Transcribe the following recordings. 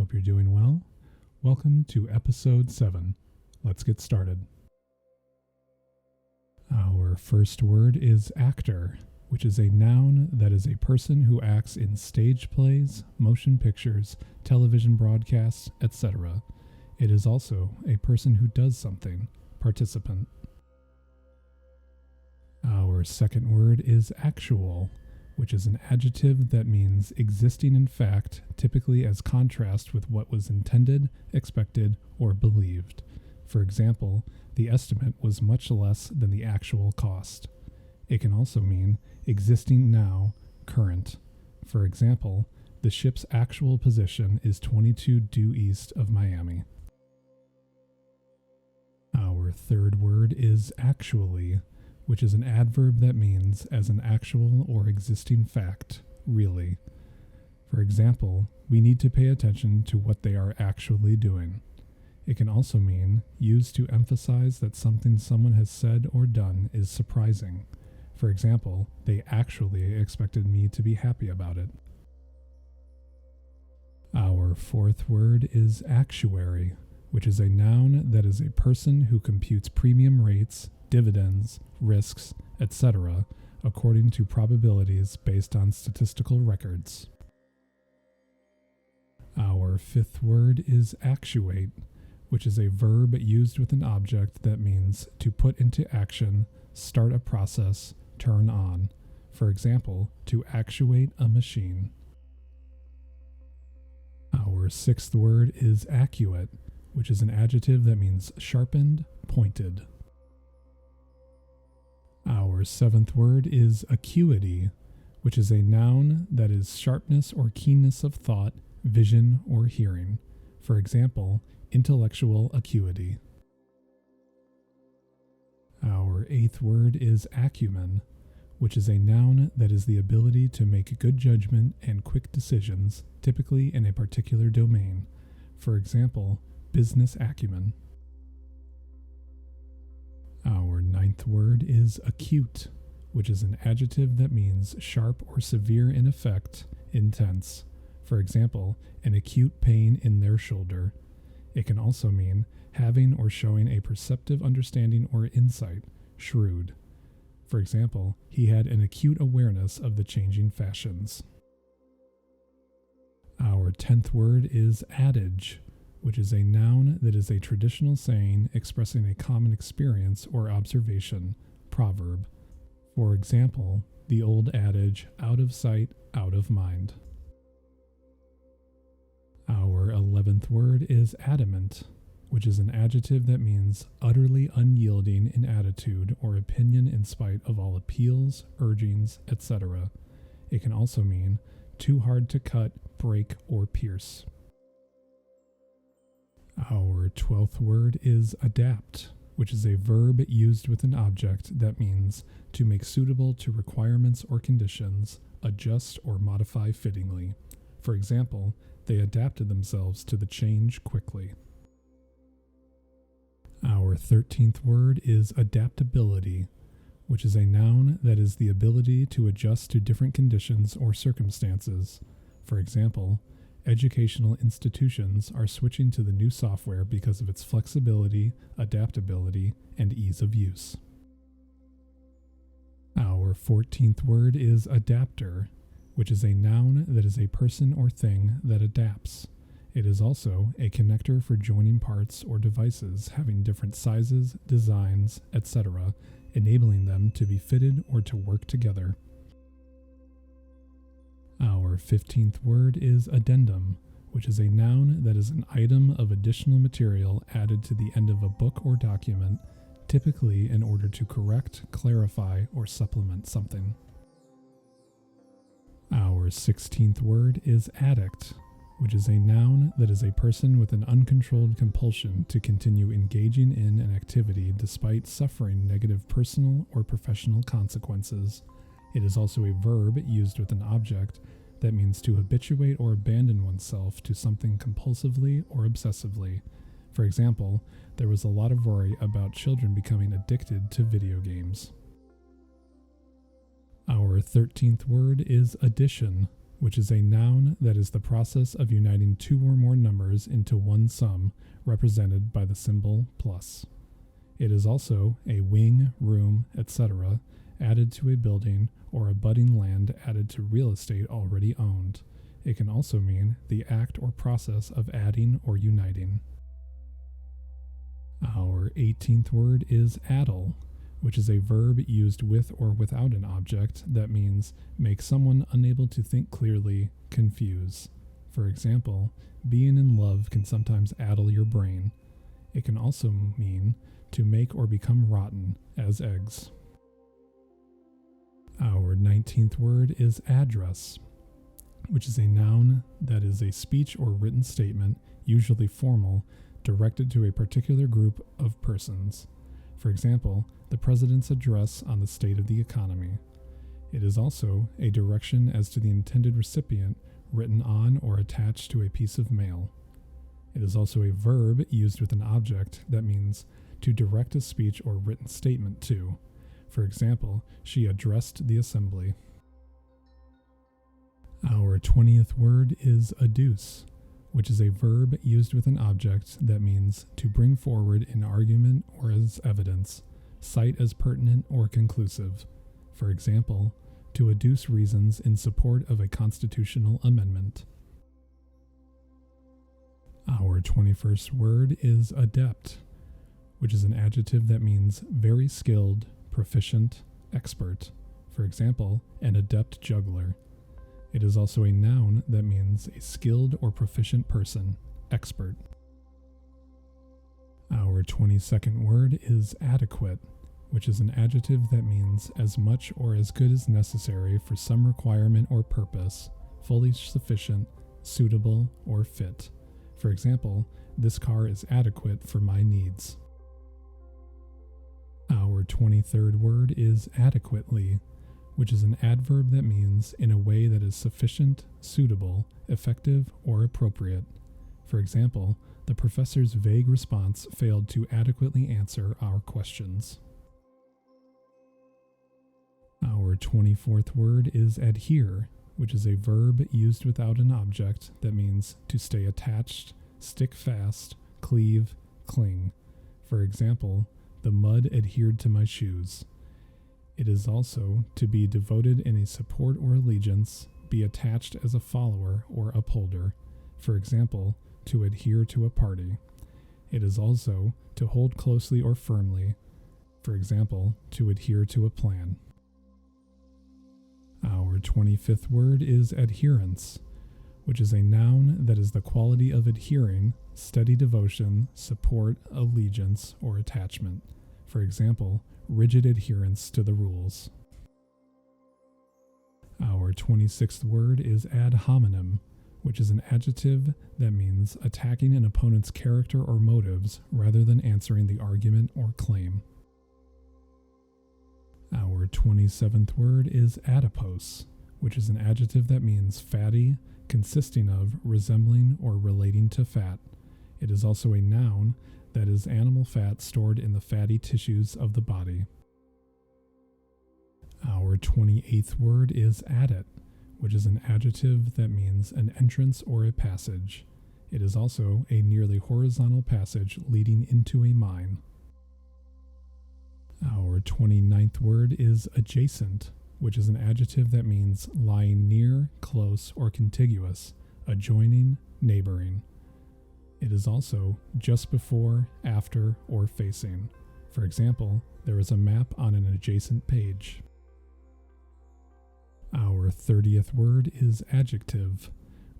hope you're doing well. Welcome to episode 7. Let's get started. Our first word is actor, which is a noun that is a person who acts in stage plays, motion pictures, television broadcasts, etc. It is also a person who does something, participant. Our second word is actual, which is an adjective that means existing in fact, typically as contrast with what was intended, expected, or believed. For example, the estimate was much less than the actual cost. It can also mean existing now, current. For example, the ship's actual position is 22 due east of Miami. Our third word is actually, which is an adverb that means as an actual or existing fact, really. For example, we need to pay attention to what they are actually doing. It can also mean used to emphasize that something someone has said or done is surprising. For example, they actually expected me to be happy about it. Our fourth word is actuary, which is a noun that is a person who computes premium rates, dividends, risks, etc., according to probabilities based on statistical records. Our fifth word is actuate, which is a verb used with an object that means to put into action, start a process, turn on. For example, to actuate a machine. Our sixth word is acuate, which is an adjective that means sharpened, pointed. Our seventh word is acuity, which is a noun that is sharpness or keenness of thought, vision, or hearing. For example, intellectual acuity. Our eighth word is acumen, which is a noun that is the ability to make good judgment and quick decisions, typically in a particular domain. For example, business acumen. Our ninth word is acute, which is an adjective that means sharp or severe in effect, intense. For example, an acute pain in their shoulder. It can also mean having or showing a perceptive understanding or insight, shrewd. For example, he had an acute awareness of the changing fashions. Our 10th word is adage, which is a noun that is a traditional saying expressing a common experience or observation, proverb. For example, the old adage, out of sight, out of mind. Our 11th word is adamant, which is an adjective that means utterly unyielding in attitude or opinion in spite of all appeals, urgings, etc. It can also mean too hard to cut, break, or pierce. Our 12th word is adapt, which is a verb used with an object that means to make suitable to requirements or conditions, adjust or modify fittingly. For example, they adapted themselves to the change quickly. Our 13th word is adaptability, which is a noun that is the ability to adjust to different conditions or circumstances. For example, educational institutions are switching to the new software because of its flexibility, adaptability, and ease of use. Our 14th word is adapter, which is a noun that is a person or thing that adapts. It is also a connector for joining parts or devices having different sizes, designs, etc., enabling them to be fitted or to work together. Our 15th word is addendum, which is a noun that is an item of additional material added to the end of a book or document, typically in order to correct, clarify, or supplement something. Our 16th word is addict, which is a noun that is a person with an uncontrolled compulsion to continue engaging in an activity despite suffering negative personal or professional consequences. It is also a verb used with an object that means to habituate or abandon oneself to something compulsively or obsessively. For example, there was a lot of worry about children becoming addicted to video games. Our 13th word is addition, which is a noun that is the process of uniting two or more numbers into one sum, represented by the symbol plus. It is also a wing, room, etc., added to a building or abutting land added to real estate already owned. It can also mean the act or process of adding or uniting. Our 18th word is addle, which is a verb used with or without an object that means make someone unable to think clearly, confuse. For example, being in love can sometimes addle your brain. It can also mean to make or become rotten, as eggs. Our 19th word is address, which is a noun that is a speech or written statement, usually formal, directed to a particular group of persons. For example, the President's address on the state of the economy. It is also a direction as to the intended recipient, written on or attached to a piece of mail. It is also a verb used with an object that means to direct a speech or written statement to. For example, she addressed the assembly. Our 20th word is adduce, which is a verb used with an object that means to bring forward an argument or as evidence, cite as pertinent or conclusive. For example, to adduce reasons in support of a constitutional amendment. Our 21st word is adept, which is an adjective that means very skilled, proficient, expert. For example, an adept juggler. It is also a noun that means a skilled or proficient person, expert. Our 22nd word is adequate, which is an adjective that means as much or as good as necessary for some requirement or purpose, fully sufficient, suitable, or fit. For example, this car is adequate for my needs. Our 23rd word is adequately, which is an adverb that means in a way that is sufficient, suitable, effective, or appropriate. For example, the professor's vague response failed to adequately answer our questions. Our 24th word is adhere, which is a verb used without an object that means to stay attached, stick fast, cleave, cling. For example, the mud adhered to my shoes. It is also to be devoted in a support or allegiance, be attached as a follower or upholder. For example, to adhere to a party. It is also to hold closely or firmly. For example, to adhere to a plan. Our 25th word is adherence, which is a noun that is the quality of adhering, steady devotion, support, allegiance, or attachment. For example, rigid adherence to the rules. Our 26th word is ad hominem, which is an adjective that means attacking an opponent's character or motives rather than answering the argument or claim. Our 27th word is adipose, which is an adjective that means fatty, consisting of, resembling, or relating to fat. It is also a noun that is animal fat stored in the fatty tissues of the body. Our 28th word is adit, which is an adjective that means an entrance or a passage. It is also a nearly horizontal passage leading into a mine. Our 29th word is adjacent, which is an adjective that means lying near, close, or contiguous, adjoining, neighboring. It is also just before, after, or facing. For example, there is a map on an adjacent page. Our 30th word is adjective,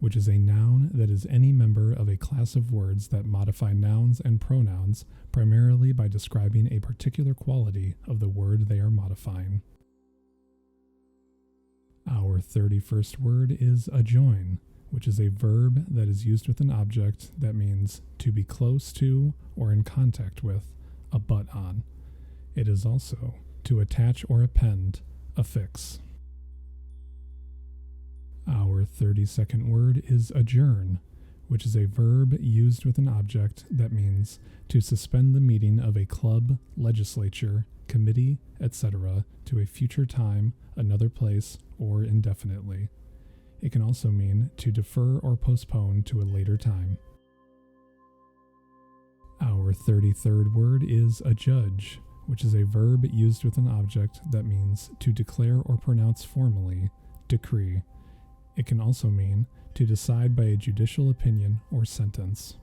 which is a noun that is any member of a class of words that modify nouns and pronouns primarily by describing a particular quality of the word they are modifying. Our 31st word is adjoin, which is a verb that is used with an object that means to be close to or in contact with, abut on. It is also to attach or append, affix. Our 32nd word is adjourn, which is a verb used with an object that means to suspend the meeting of a club, legislature, committee, etc. to a future time, another place, or indefinitely. It can also mean to defer or postpone to a later time. Our 33rd word is adjudge, which is a verb used with an object that means to declare or pronounce formally, decree. It can also mean to decide by a judicial opinion or sentence.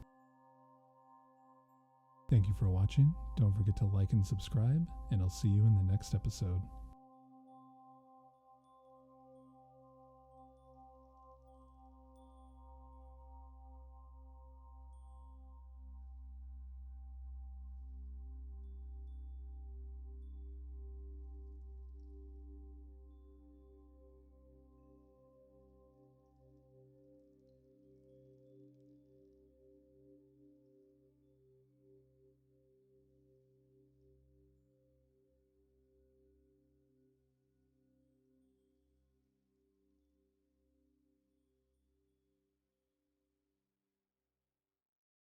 Thank you for watching. Don't forget to like and subscribe, and I'll see you in the next episode.